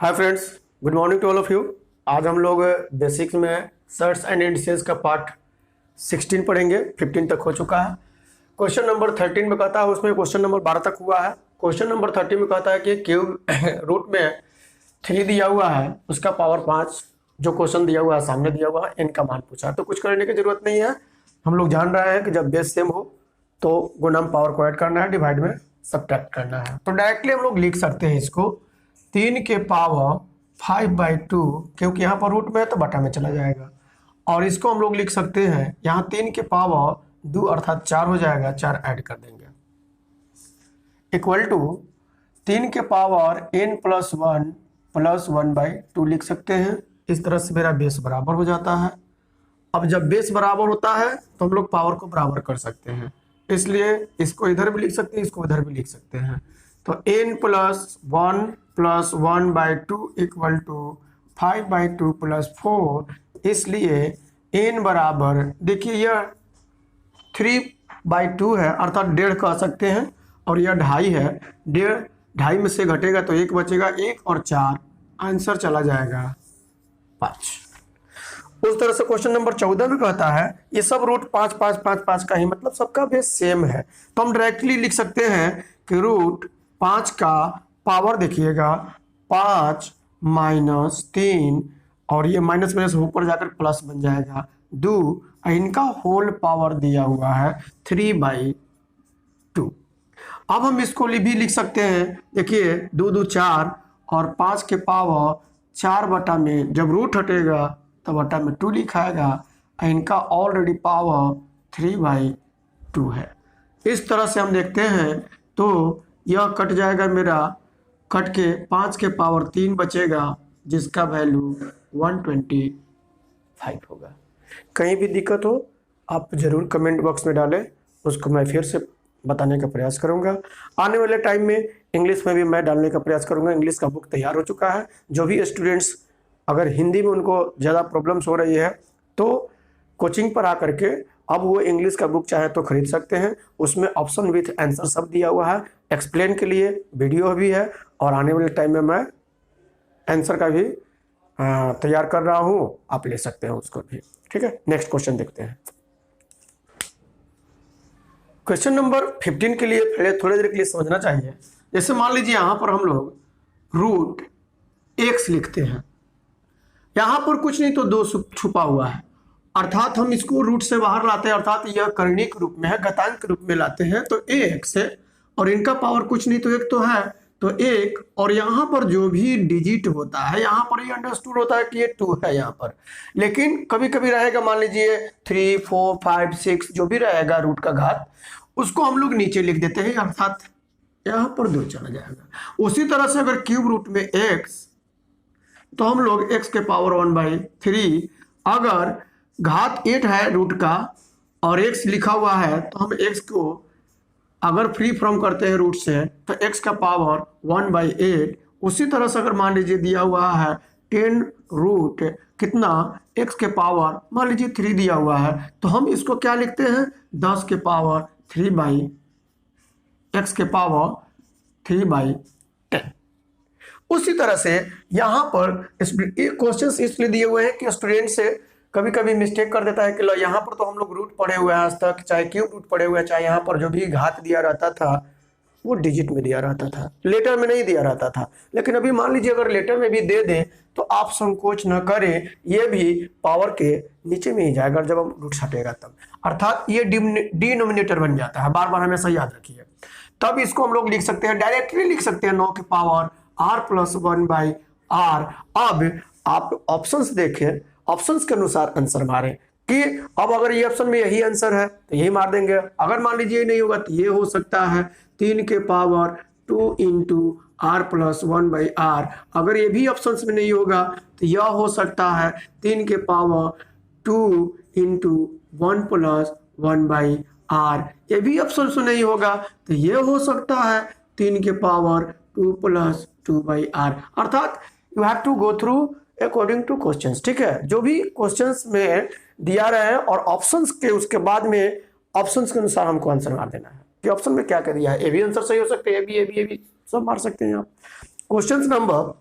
Hi friends, good morning to all of you. आज हम लोग बेसिक्स में सर्ट्स एंड इंडिसेस का पार्ट 16 पढ़ेंगे। 15 तक हो चुका है। क्वेश्चन नंबर 13 में कहता है, उसमें क्वेश्चन नंबर 12 तक हुआ है। क्वेश्चन नंबर 13 में कहता है कि क्यूब रूट में 3 दिया हुआ है, उसका पावर 5 जो क्वेश्चन दिया हुआ है सामने दिया हुआ है, इनका मान पूछा है। तो कुछ करने की जरूरत नहीं है, हम लोग जान रहे हैं कि जब बेस सेम हो तो गुणम पावर को ऐड करना है, डिवाइड में सब्ट्रैक्ट करना है। तो डायरेक्टली हम लोग लिख सकते हैं इसको 3 के पावर 5/2, क्योंकि यहाँ पर रूट में है तो बटा में चला जाएगा। और इसको हम लोग लिख सकते हैं यहाँ 3 के पावर 2 अर्थात 4 हो जाएगा, 4 ऐड कर देंगे, इक्वल टू 3 के पावर n + 1 + 1/2 लिख सकते हैं। इस तरह से मेरा बेस बराबर हो जाता है। अब जब बेस बराबर होता है तो हम लोग पावर को बराबर कर सकते हैं, इसलिए इसको इधर भी लिख सकते हैं, इसको इधर भी लिख सकते हैं। तो n + 1 + 1/2 इक्वल टू 5/2 + 4, इसलिए n बराबर, देखिए यह 3/2 है अर्थात 1.5 कह सकते हैं, और यह 2.5 है। 1.5 में से घटेगा तो 1 बचेगा, 1 और 4 आंसर चला जाएगा 5। उस तरह से क्वेश्चन नंबर 14 में कहता है ये सब रूट 5 5 5 5 का ही मतलब सबका बेस सेम है। तो हम डायरेक्टली लिख सकते हैं कि रूट 5 का पावर देखिएगा 5 - 3, और ये माइनस में से ऊपर जाकर प्लस बन जाएगा 2, इनका होल पावर दिया हुआ है 3/2। अब हम इसको भी लिख सकते हैं, देखिए 2 2 4 और 5 के पावर 4 बटा में जब रूट हटेगा तो बटा में 2 लिखाएगा, इनका ऑलरेडी पावर 3/2 है। इस तरह से हम देखते हैं तो यह कट जाएगा मेरा, कट के 5 के पावर 3 बचेगा जिसका वैल्यू 125 होगा। कहीं भी दिक्कत हो आप ज़रूर कमेंट बॉक्स में डालें, उसको मैं फिर से बताने का प्रयास करूंगा। आने वाले टाइम में इंग्लिश में भी मैं डालने का प्रयास करूंगा। इंग्लिश का बुक तैयार हो चुका है। जो भी स्टूडेंट्स अगर हिंदी में उनको ज़्यादा प्रॉब्लम्स हो रही है तो कोचिंग पर आकर के अब वो इंग्लिश का बुक चाहे तो खरीद सकते हैं। उसमें ऑप्शन विथ आंसर सब दिया हुआ है, एक्सप्लेन के लिए वीडियो भी है, और आने वाले टाइम में मैं आंसर का भी तैयार कर रहा हूँ, आप ले सकते हैं उसको भी। ठीक है, नेक्स्ट क्वेश्चन देखते हैं। क्वेश्चन नंबर 15 के लिए पहले थोड़ी देर के लिए समझना चाहिए। जैसे मान लीजिए यहाँ पर हम लोग रूट x लिखते हैं, यहाँ पर कुछ नहीं तो 2 छुपा हुआ है, अर्थात हम इसको रूट से बाहर लाते हैं, अर्थात यह करणिक रूप में है, घातांक रूप में लाते हैं तो ax है, और इनका पावर कुछ नहीं तो 1 तो है, तो 1, और यहाँ पर जो भी डिजिट होता है यहाँ पर ये अंडरस्टूड होता है कि ये 2 है यहाँ पर, लेकिन कभी कभी रहेगा मान लीजिए 3 4 5 6 जो भी रहेगा रूट का घात, उसको हम लोग नीचे लिख देते हैं, अर्थात यहाँ पर 2 चला जाएगा। उसी तरह से अगर क्यूब रूट में x, तो हम लोग x के पावर 1/3, अगर घात 8 है रूट का और x लिखा हुआ है तो हम x को अगर फ्री फ्रॉम करते हैं रूट से तो x का पावर 1/8। उसी तरह से अगर मान लीजिए दिया हुआ है 10 रूट कितना x के पावर मान लीजिए 3 दिया हुआ है, तो हम इसको क्या लिखते हैं 10 के पावर 3/x के पावर 3/10। उसी तरह से यहाँ पर क्वेश्चंस इसलिए दिए हुए हैं कि स्टूडेंट से कभी कभी मिस्टेक कर देता है कि लो यहाँ पर तो हम लोग रूट पढ़े हुए हैं आज तक, चाहे क्यूब रूट पढ़े हुए हैं, चाहे यहाँ पर जो भी घात दिया रहता था वो डिजिट में दिया रहता था, लेटर में नहीं दिया रहता था। लेकिन अभी मान लीजिए अगर लेटर में भी दे दें तो आप संकोच न करें, ये भी पावर के नीचे में ही जाएगा जब हम रूट हटेगा तब, अर्थात ये डिनोमिनेटर बन जाता है। बार बार हमेशा याद रखिए। तब इसको हम लोग लिख सकते हैं, डायरेक्टली लिख सकते हैं 9 के पावर r + 1/r। अब आप ऑप्शंस देखें, ऑप्शंस के अनुसार आंसर मारें कि अब अगर ये ऑप्शन में यही आंसर है तो यही मार देंगे, अगर मान लीजिए नहीं होगा तो ये हो सकता है 3 के पावर 2 × r + 1/r। अगर ये भी ऑप्शंस में नहीं होगा तो यह हो सकता है 3 के पावर 2 × 1 + 1/r। ये भी ऑप्शंस में नहीं होगा तो ये हो सकता है 3 के पावर 2 + 2/r। अर्थात you have to go through according to questions. ठीक है, जो भी क्वेश्चंस में दिया रहे हैं और ऑप्शंस के उसके बाद में ऑप्शंस के अनुसार हमको आंसर मार देना है कि ऑप्शन में क्या दिया है। ए भी आंसर सही हो सकते हैं, ए भी सब मार सकते हैं आप। क्वेश्चन नंबर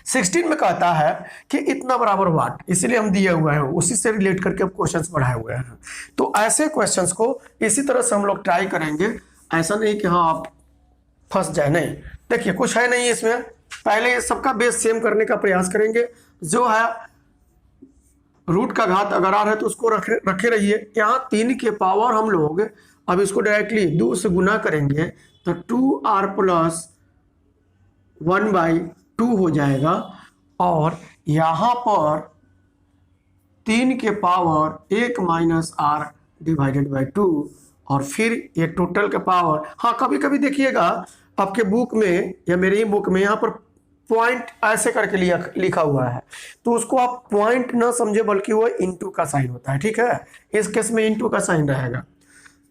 16 में कहता है कि इतना बराबर वाट, इसलिए हम दिए हुए हैं, उसी से रिलेट करके अब क्वेश्चंस बढ़ाए हुए हैं। तो ऐसे क्वेश्चंस को इसी तरह से हम लोग ट्राई करेंगे, ऐसा नहीं कि हाँ आप फंस जाए, नहीं। देखिए कुछ है नहीं इसमें, पहले ये सबका बेस सेम करने का प्रयास करेंगे। जो है रूट का घात अगर आ रहा है तो उसको रखे रहिए। यहाँ 3 के पावर हम लोग अब इसको डायरेक्टली 2 से गुना करेंगे तो 2r प्लस 1/2 हो जाएगा, और यहाँ पर 3 के power 1 minus r divided by 2, और फिर ये टोटल के पावर, हाँ कभी कभी देखिएगा आपके बुक में या मेरे ही बुक में यहाँ पर पॉइंट ऐसे करके लिखा हुआ है, तो उसको आप पॉइंट ना समझे बल्कि वो इनटू का साइन होता है, ठीक है। इस केस में इनटू का साइन रहेगा।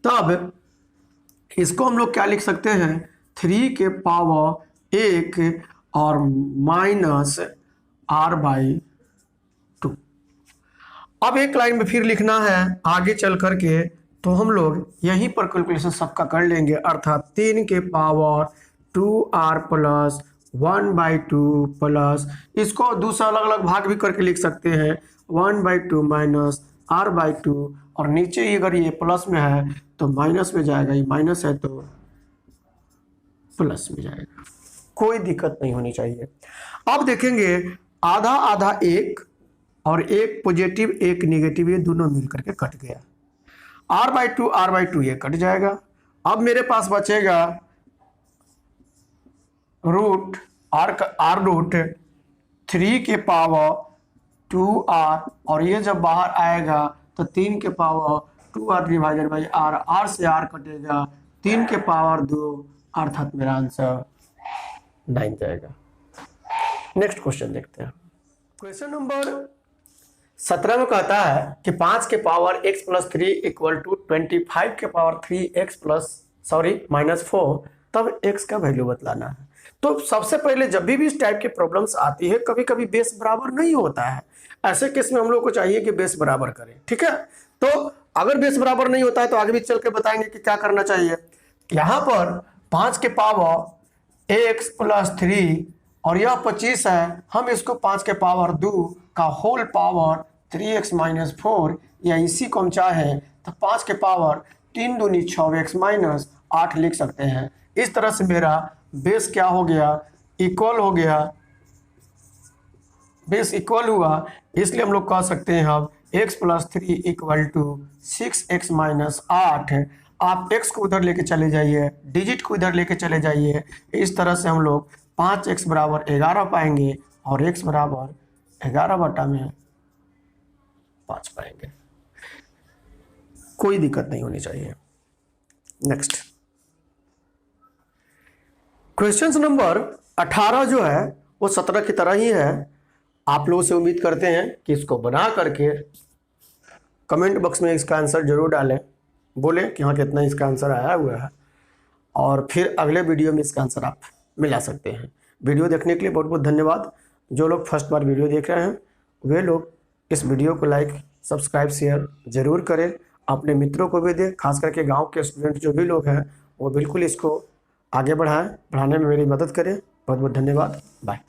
तब इसको हम लोग क्या लिख सकते हैं, 3 के पावर 1 और माइनस r/2। अब एक लाइन में फिर लिखना है आगे चल करके, तो हम लोग यहीं पर कैलकुलेशन सबका कर लेंगे, अर्थात 3 के पावर 2r प्लस 1/2 प्लस, इसको दूसरा अलग अलग भाग भी करके लिख सकते हैं 1/2 माइनस r/2, और नीचे ही अगर ये प्लस में है तो माइनस में जाएगा, ये माइनस है तो प्लस में जाएगा, कोई दिक्कत नहीं होनी चाहिए। अब देखेंगे आधा आधा एक और एक पॉजिटिव एक निगेटिव, ये दोनों मिल करके कट गया, r/2 ये कट जाएगा। अब मेरे पास बचेगा रूट रूट 3 के पावर 2r, और ये जब बाहर आएगा तो 3 के power 2r divided by r से r कटेगा, 3 के पावर 2, अर्थात मेरा आंसर 9 जाएगा। नेक्स्ट क्वेश्चन देखते हैं। क्वेश्चन नंबर 17 में कहता है कि 5 के power x plus 3 equal to 25 के पावर 3x प्लस -4, तब x का वैल्यू बतलाना है। तो सबसे पहले जब भी इस टाइप की प्रॉब्लम्स आती है, कभी कभी बेस बराबर नहीं होता है, ऐसे केस में हम लोग को चाहिए कि बेस बराबर करें, ठीक है। तो अगर बेस बराबर नहीं होता है तो आगे भी चल के बताएंगे कि क्या करना चाहिए। यहाँ पर 5 के पावर x प्लस 3 और यह 25 है, हम इसको 5 के पावर 2 का होल पावर 3x माइनस 4, या इसी को हम चाहे तो 5 के पावर 3 दूनी 6x माइनस 8 लिख सकते हैं। इस तरह से मेरा बेस क्या हो गया, इक्वल हो गया, बेस इक्वल हुआ, इसलिए हम लोग कह सकते हैं अब x plus 3 equal to 6x minus 8। आप x को उधर लेके चले जाइए, डिजिट को इधर लेके चले जाइए, इस तरह से हम लोग 5x बराबर 11 पाएंगे और x बराबर 11/5 पाएंगे, कोई दिक्कत नहीं होनी चाहिए। नेक्स्ट क्वेश्चन नंबर 18 जो है वो 17 की तरह ही है। आप लोगों से उम्मीद करते हैं कि इसको बना करके कमेंट बॉक्स में इसका आंसर जरूर डालें, बोलें कि हाँ कितना इसका आंसर आया हुआ है, और फिर अगले वीडियो में इसका आंसर आप मिला सकते हैं। वीडियो देखने के लिए बहुत बहुत धन्यवाद। जो लोग फर्स्ट बार वीडियो देख रहे हैं वे लोग इस वीडियो को लाइक सब्सक्राइब शेयर ज़रूर करें, अपने मित्रों को भी दें, खास करके गांव के स्टूडेंट जो भी लोग हैं वो बिल्कुल इसको आगे बढ़ाएं, बढ़ाने में मेरी मदद करें। बहुत बहुत धन्यवाद, बाय।